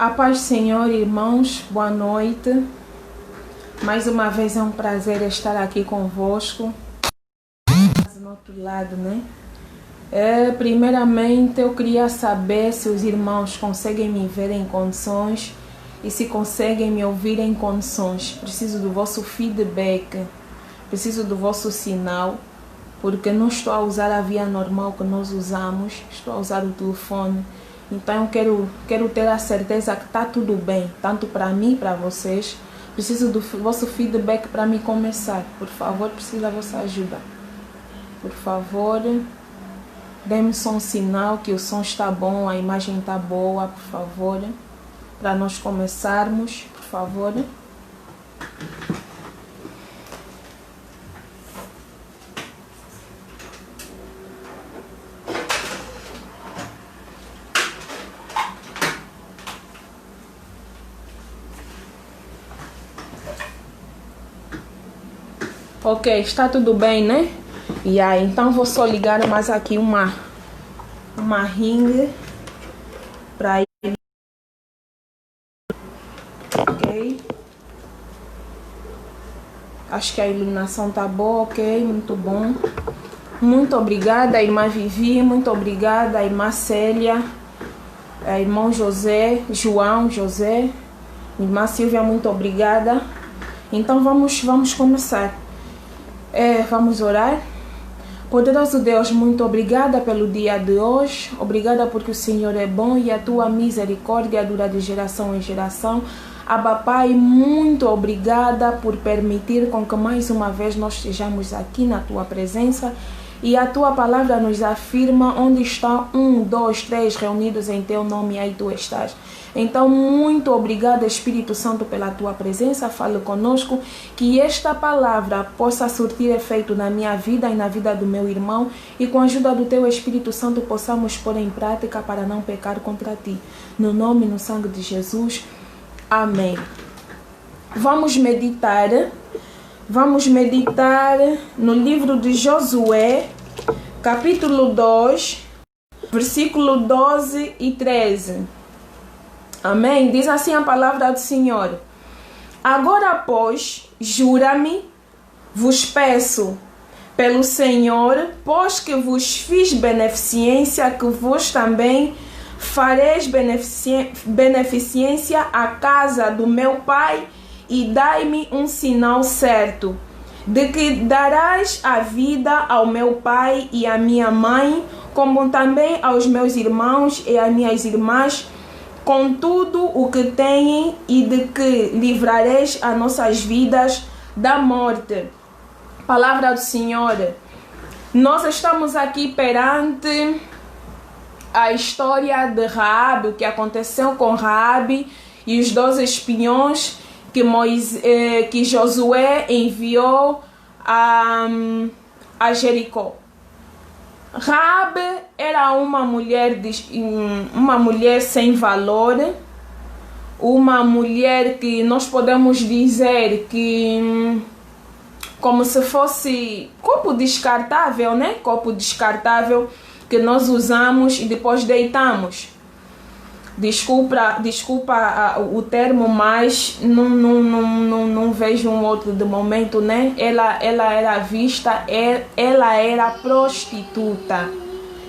A paz do Senhor, irmãos, boa noite. Mais uma vez é um prazer estar aqui convosco. Do outro lado, né? Primeiramente, eu queria saber se os irmãos conseguem me ver em condições e se conseguem me ouvir em condições. Preciso do vosso feedback, preciso do vosso sinal, porque não estou a usar a via normal que nós usamos, estou a usar o telefone. Então eu quero ter a certeza que está tudo bem, tanto para mim e para vocês. Preciso do vosso feedback para me começar. Por favor, preciso da vossa ajuda. Por favor, dê-me só um sinal que o som está bom, a imagem está boa, por favor. Para nós começarmos, por favor. Ok, está tudo bem, né? E aí, então vou só ligar mais aqui uma ring para ele. Ok. Acho que a iluminação tá boa, ok, muito bom. Muito obrigada, irmã Vivi, muito obrigada, irmã Célia, irmão José, João, José, irmã Silvia, muito obrigada. Então vamos começar. Vamos orar. Poderoso Deus, muito obrigada pelo dia de hoje. Obrigada porque o Senhor é bom e a tua misericórdia dura de geração em geração. Abba Pai, muito obrigada por permitir com que mais uma vez nós estejamos aqui na tua presença. E a tua palavra nos afirma onde está 1, 2, 3 reunidos em teu nome, aí tu estás. Então, muito obrigada, Espírito Santo, pela tua presença. Fale conosco, que esta palavra possa surtir efeito na minha vida e na vida do meu irmão. E com a ajuda do teu Espírito Santo possamos pôr em prática para não pecar contra ti. No nome e no sangue de Jesus. Amém. Vamos meditar no livro de Josué, capítulo 2, versículo 12 e 13. Amém? Diz assim a palavra do Senhor. Agora, pois, jura-me, vos peço, pelo Senhor, pois que vos fiz beneficência, que vos também fareis beneficência à casa do meu pai, e dai-me um sinal certo, de que darás a vida ao meu pai e à minha mãe, como também aos meus irmãos e às minhas irmãs, com tudo o que têm, e de que livrareis as nossas vidas da morte. Palavra do Senhor. Nós estamos aqui perante a história de Raabe, o que aconteceu com Raabe e os 12 espiões que Josué enviou a Jericó. Raabe era uma mulher sem valor, uma mulher que nós podemos dizer que como se fosse copo descartável, né? Copo descartável que nós usamos e depois deitamos. Desculpa o termo, mas não vejo um outro de momento, né? Ela era vista, ela era prostituta.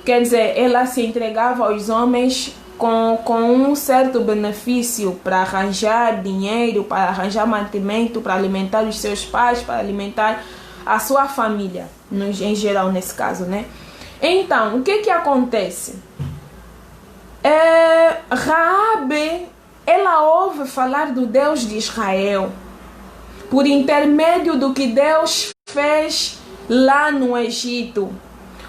Quer dizer, ela se entregava aos homens com um certo benefício para arranjar dinheiro, para arranjar mantimento, para alimentar os seus pais, para alimentar a sua família, em geral nesse caso, né? Então, o que acontece? Raabe, ela ouve falar do Deus de Israel por intermédio do que Deus fez lá no Egito.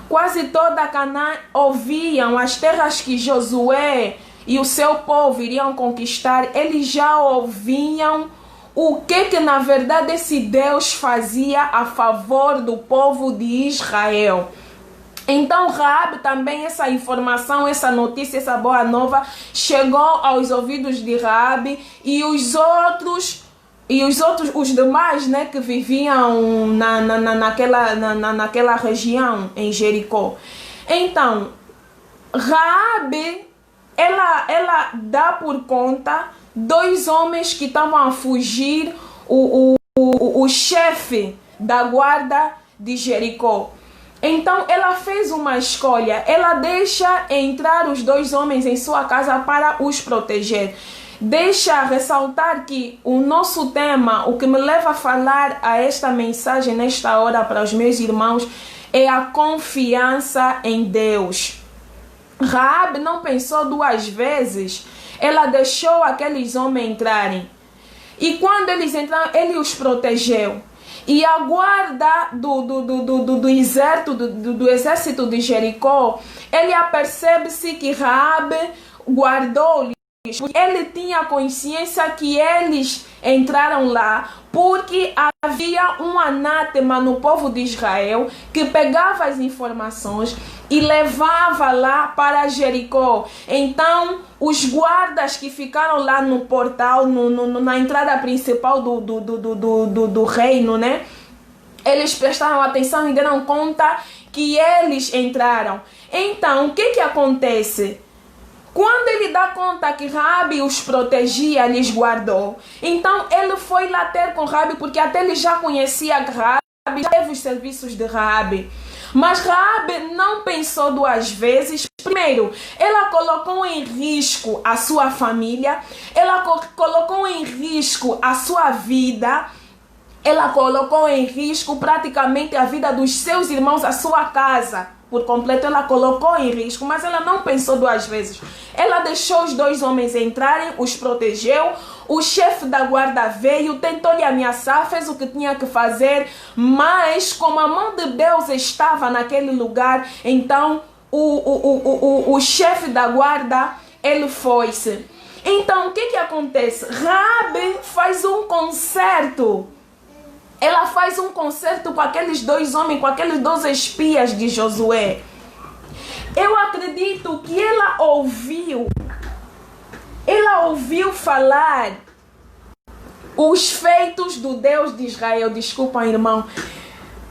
Quase toda Canaã ouviam as terras que Josué e o seu povo iriam conquistar. Eles já ouviam o que na verdade esse Deus fazia a favor do povo de Israel. Então Raabe também, essa informação, essa notícia, essa boa nova chegou aos ouvidos de Raabe e os demais, né, que viviam naquela região em Jericó. Então Raabe ela dá por conta dois homens que estavam a fugir, o chefe da guarda de Jericó. Então ela fez uma escolha, ela deixa entrar os dois homens em sua casa para os proteger. Deixa ressaltar que o nosso tema, o que me leva a falar a esta mensagem nesta hora para os meus irmãos, é a confiança em Deus. Raabe não pensou duas vezes, ela deixou aqueles homens entrarem. E quando eles entraram, ele os protegeu. E a guarda do exército de Jericó, ele apercebe-se que Raabe guardou-lhes, porque ele tinha consciência que eles entraram lá porque havia um anátema no povo de Israel que pegava as informações e levava lá para Jericó. Então, os guardas que ficaram lá no portal, na entrada principal do reino, né? Eles prestaram atenção e deram conta que eles entraram. Então, o que acontece? Quando ele dá conta que Raabe os protegia, lhes guardou. Então ele foi lá ter com Raabe, porque até ele já conhecia Raabe, já teve os serviços de Raabe. Mas Raabe não pensou duas vezes. Primeiro, ela colocou em risco a sua família, ela colocou em risco a sua vida, ela colocou em risco praticamente a vida dos seus irmãos, a sua casa. Por completo, ela colocou em risco, mas ela não pensou duas vezes. Ela deixou os dois homens entrarem, os protegeu. O chefe da guarda veio, tentou lhe ameaçar, fez o que tinha que fazer, mas como a mão de Deus estava naquele lugar, então o chefe da guarda, ele foi-se. Então, o que acontece? Raabe faz um concerto. Ela faz um concerto com aqueles dois homens, com aqueles 12 espias de Josué. Eu acredito que ela ouviu falar os feitos do Deus de Israel. Desculpa, irmão.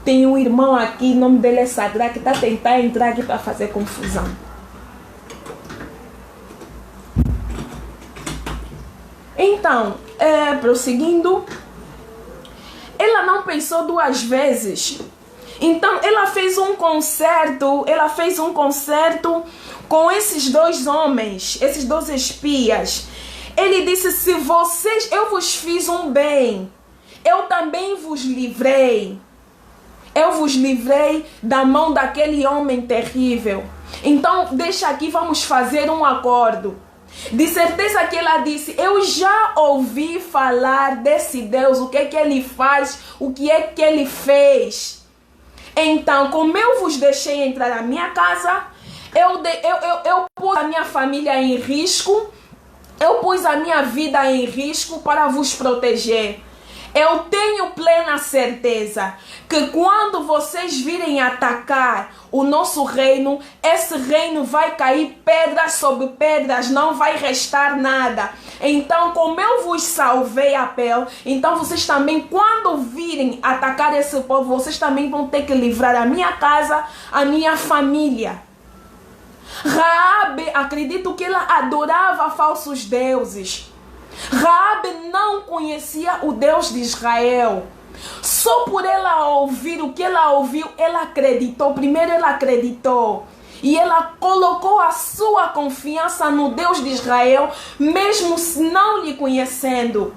Tem um irmão aqui, o nome dele é Sadra, que está tentando entrar aqui para fazer confusão. Então, prosseguindo, ela não pensou duas vezes. Então ela fez um concerto, com esses dois homens, esses 12 espias. Ele disse: se vocês, eu vos fiz um bem, eu também vos livrei. Eu vos livrei da mão daquele homem terrível. Então deixa aqui, vamos fazer um acordo. De certeza que ela disse: eu já ouvi falar desse Deus, o que é que ele faz, o que é que ele fez. Então, como eu vos deixei entrar na minha casa, eu pus a minha família em risco, eu pus a minha vida em risco para vos proteger. Eu tenho plena certeza que quando vocês virem atacar o nosso reino, esse reino vai cair pedras sobre pedras, não vai restar nada. Então, como eu vos salvei a pele, então vocês também, quando virem atacar esse povo, vocês também vão ter que livrar a minha casa, a minha família. Raabe, acredito que ela adorava falsos deuses. Raabe não conhecia o Deus de Israel. Só por ela ouvir o que ela ouviu, ela acreditou. Primeiro ela acreditou. E ela colocou a sua confiança no Deus de Israel, mesmo não lhe conhecendo.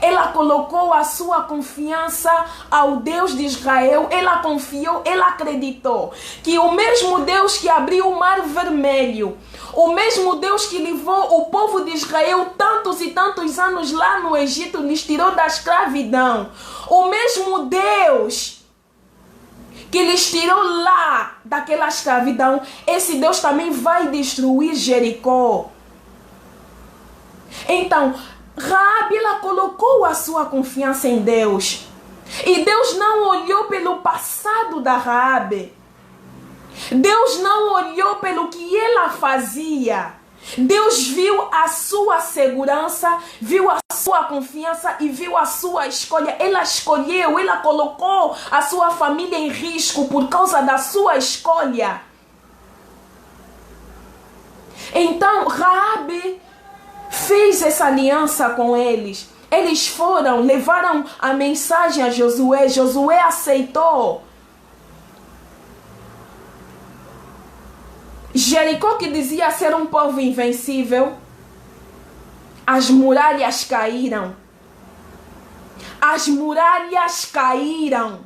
Ela colocou a sua confiança ao Deus de Israel. Ela confiou, ela acreditou que o mesmo Deus que abriu o mar vermelho, o mesmo Deus que levou o povo de Israel tantos e tantos anos lá no Egito, lhes tirou da escravidão, o mesmo Deus que lhes tirou lá daquela escravidão, esse Deus também vai destruir Jericó. Então, Raabe, ela colocou a sua confiança em Deus. E Deus não olhou pelo passado da Raabe. Deus não olhou pelo que ela fazia. Deus viu a sua segurança, viu a sua confiança e viu a sua escolha. Ela escolheu, ela colocou a sua família em risco por causa da sua escolha. Então Raabe fez essa aliança com eles. Eles foram, levaram a mensagem a Josué. Josué aceitou. Jericó, que dizia ser um povo invencível, as muralhas caíram. As muralhas caíram.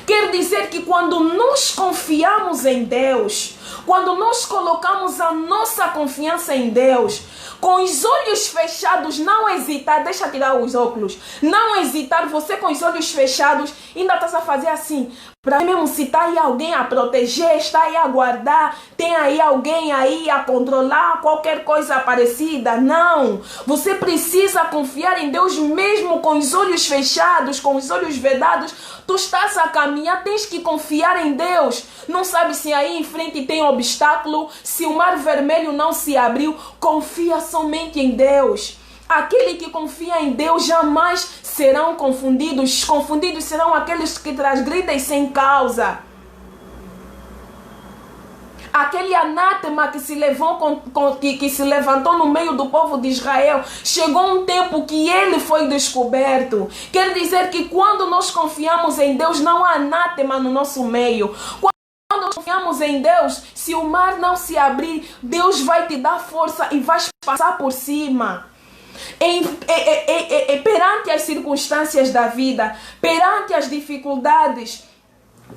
Quer dizer que quando nós confiamos em Deus, quando nós colocamos a nossa confiança em Deus, com os olhos fechados, não hesitar, deixa tirar os óculos, não hesitar, você com os olhos fechados, ainda está a fazer assim, para mesmo se está aí alguém a proteger, está aí a guardar, tem aí alguém aí a controlar, qualquer coisa parecida, não, você precisa confiar em Deus mesmo com os olhos fechados, com os olhos vedados, tu estás a caminhar, tens que confiar em Deus, não sabe se aí em frente tem obstáculo, se o mar vermelho não se abriu, confia somente em Deus. Aquele que confia em Deus jamais serão confundidos. Confundidos serão aqueles que transgridem sem causa. Aquele anátema que se levantou no meio do povo de Israel, chegou um tempo que ele foi descoberto. Quer dizer que quando nós confiamos em Deus, não há anátema no nosso meio. Quando confiamos em Deus, se o mar não se abrir, Deus vai te dar força e vai passar por cima. Perante as circunstâncias da vida, perante as dificuldades,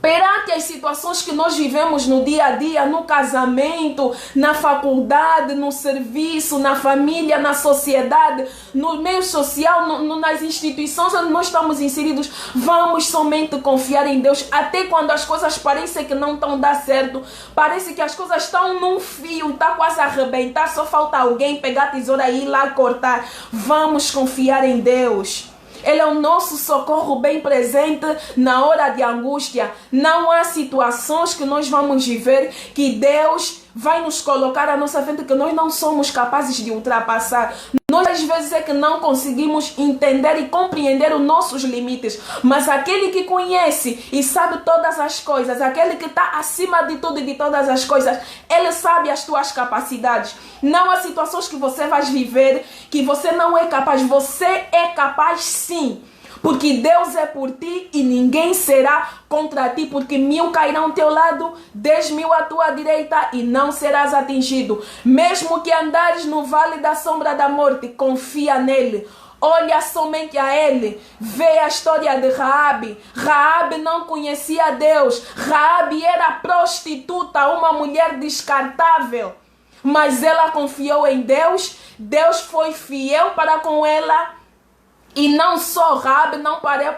perante as situações que nós vivemos no dia a dia, no casamento, na faculdade, no serviço, na família, na sociedade, no meio social, nas instituições onde nós estamos inseridos, vamos somente confiar em Deus, até quando as coisas parecem que não estão dando certo, parece que as coisas estão num fio, está quase a arrebentar, só falta alguém pegar a tesoura e ir lá cortar. Vamos confiar em Deus. Ele é o nosso socorro bem presente na hora de angústia. Não há situações que nós vamos viver que Deus vai nos colocar à nossa frente que nós não somos capazes de ultrapassar. Nós às vezes é que não conseguimos entender e compreender os nossos limites. Mas aquele que conhece e sabe todas as coisas, aquele que está acima de tudo e de todas as coisas, ele sabe as tuas capacidades. Não há situações que você vai viver que você não é capaz. Você é capaz sim. Porque Deus é por ti e ninguém será contra ti, porque 1000 cairão ao teu lado, 10.000 à tua direita e não serás atingido. Mesmo que andares no vale da sombra da morte, confia nele. Olha somente a ele. Vê a história de Raabe. Raabe não conhecia Deus. Raabe era prostituta, uma mulher descartável. Mas ela confiou em Deus. Deus foi fiel para com ela. E não só Raabe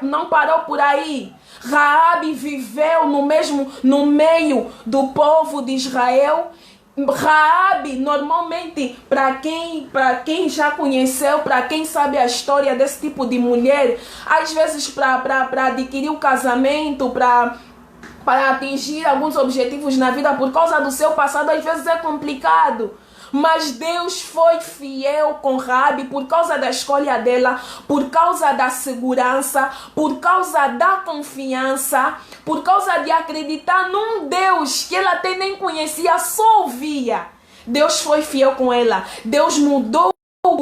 não parou por aí. Raabe viveu no meio do povo de Israel. Raabe, normalmente, para quem já conheceu, para quem sabe a história desse tipo de mulher, às vezes para adquirir o casamento, para atingir alguns objetivos na vida por causa do seu passado, às vezes é complicado. Mas Deus foi fiel com Raabe por causa da escolha dela, por causa da segurança, por causa da confiança, por causa de acreditar num Deus que ela até nem conhecia, só ouvia. Deus foi fiel com ela. Deus mudou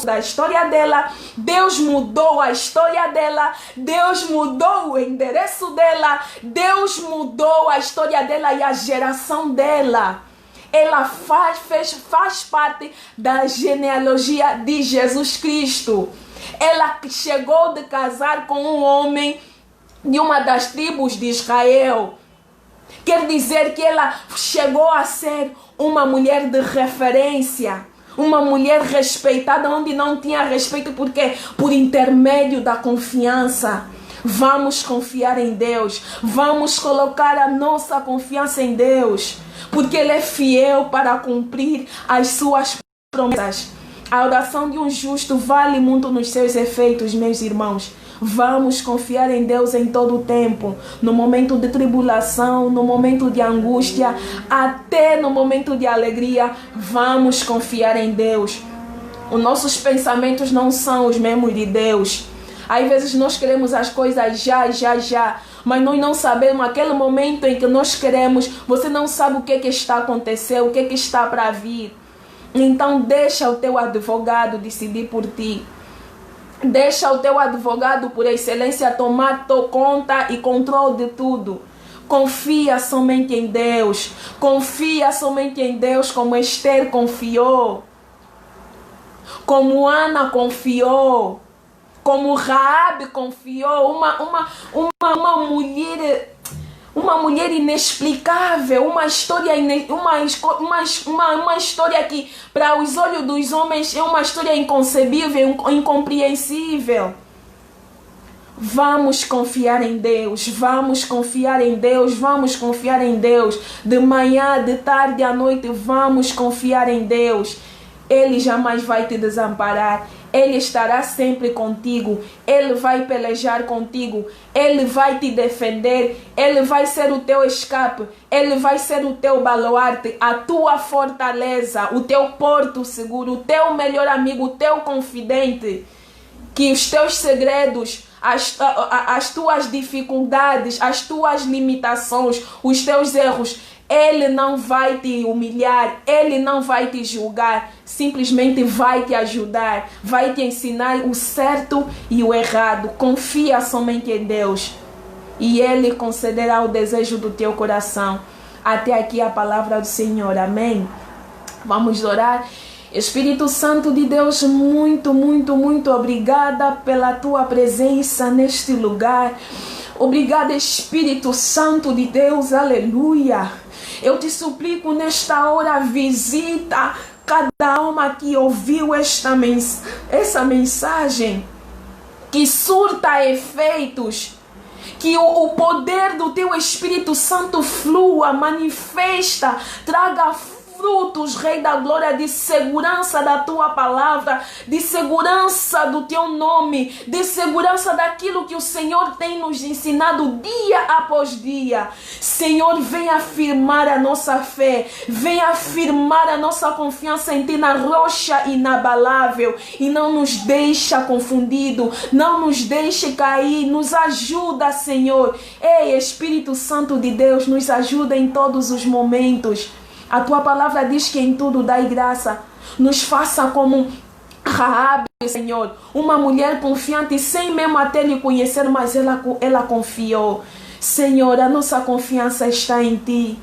da história dela, Deus mudou a história dela, Deus mudou o endereço dela, Deus mudou a história dela e a geração dela. Ela faz parte da genealogia de Jesus Cristo. Ela chegou de casar com um homem de uma das tribos de Israel. Quer dizer que ela chegou a ser uma mulher de referência. Uma mulher respeitada onde não tinha respeito. Por quê? Por intermédio da confiança. Vamos confiar em Deus. Vamos colocar a nossa confiança em Deus. Porque Ele é fiel para cumprir as suas promessas. A oração de um justo vale muito nos seus efeitos, meus irmãos. Vamos confiar em Deus em todo o tempo. No momento de tribulação, no momento de angústia, até no momento de alegria, vamos confiar em Deus. Os nossos pensamentos não são os mesmos de Deus. Às vezes nós queremos as coisas já, mas nós não sabemos aquele momento em que nós queremos, você não sabe o que está acontecendo, o que está para vir. Então deixa o teu advogado decidir por ti. Deixa o teu advogado por excelência tomar conta e controle de tudo. Confia somente em Deus. Confia somente em Deus, como Esther confiou. Como Ana confiou. Como Raabe confiou. Uma mulher inexplicável, uma história que para os olhos dos homens é uma história inconcebível, incompreensível. Vamos confiar em Deus, vamos confiar em Deus, vamos confiar em Deus. De manhã, de tarde, à noite, vamos confiar em Deus. Ele jamais vai te desamparar. Ele estará sempre contigo. Ele vai pelejar contigo. Ele vai te defender. Ele vai ser o teu escape. Ele vai ser o teu baluarte, a tua fortaleza, o teu porto seguro, o teu melhor amigo, o teu confidente. Que os teus segredos, as tuas dificuldades, as tuas limitações, os teus erros, Ele não vai te humilhar, Ele não vai te julgar, simplesmente vai te ajudar, vai te ensinar o certo e o errado. Confia somente em Deus e Ele concederá o desejo do teu coração. Até aqui a palavra do Senhor, amém? Vamos orar. Espírito Santo de Deus, muito, muito, muito obrigada pela tua presença neste lugar. Obrigada, Espírito Santo de Deus, aleluia. Eu te suplico nesta hora, visita cada alma que ouviu essa mensagem, que surta efeitos, que o poder do teu Espírito Santo flua, manifesta, traga frutos, Rei da Glória, de segurança da tua palavra, de segurança do teu nome, de segurança daquilo que o Senhor tem nos ensinado dia após dia. Senhor, vem afirmar a nossa fé, vem afirmar a nossa confiança em ti, na rocha inabalável, e não nos deixa confundido, não nos deixe cair, nos ajuda, Senhor. Ei, Espírito Santo de Deus, nos ajuda em todos os momentos. A tua palavra diz que em tudo dai graça. Nos faça como Raabe, Senhor, uma mulher confiante, sem mesmo até lhe conhecer, mas ela confiou. Senhor, a nossa confiança está em ti.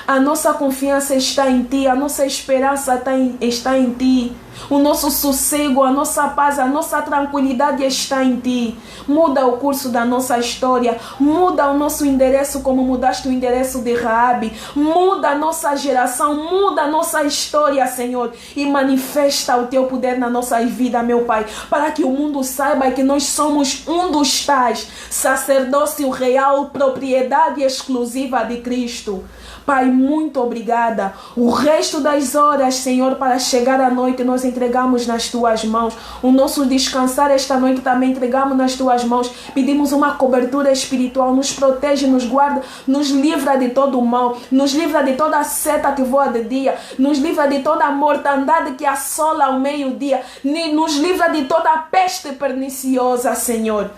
A nossa confiança está em ti, a nossa esperança está em ti. O nosso sossego, a nossa paz, a nossa tranquilidade está em ti. Muda o curso da nossa história, muda o nosso endereço como mudaste o endereço de Raabe. Muda a nossa geração, muda a nossa história, Senhor, e manifesta o teu poder na nossa vida, meu Pai, para que o mundo saiba que nós somos um dos tais, sacerdócio real, propriedade exclusiva de Cristo. Pai, muito obrigada. O resto das horas, Senhor, para chegar à noite, nós entregamos nas tuas mãos. O nosso descansar esta noite também entregamos nas tuas mãos. Pedimos uma cobertura espiritual. Nos protege, nos guarda, nos livra de todo o mal, nos livra de toda a seta que voa de dia, nos livra de toda a mortandade que assola ao meio-dia, nos livra de toda a peste perniciosa, Senhor.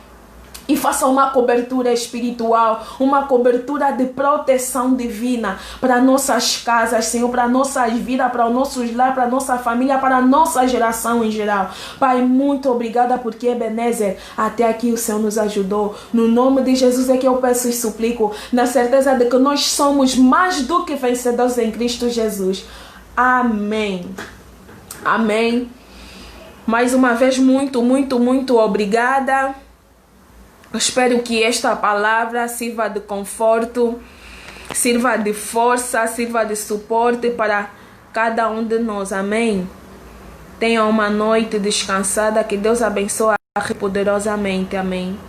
E faça uma cobertura espiritual, uma cobertura de proteção divina para nossas casas, Senhor, para nossas vidas, para os nossos lares, para nossa família, para a nossa geração em geral. Pai, muito obrigada porque, Ebenezer, até aqui o Senhor nos ajudou. No nome de Jesus é que eu peço e suplico, na certeza de que nós somos mais do que vencedores em Cristo Jesus. Amém. Amém. Mais uma vez, muito, muito, muito obrigada. Espero que esta palavra sirva de conforto, sirva de força, sirva de suporte para cada um de nós. Amém? Tenha uma noite descansada. Que Deus abençoe poderosamente. Amém.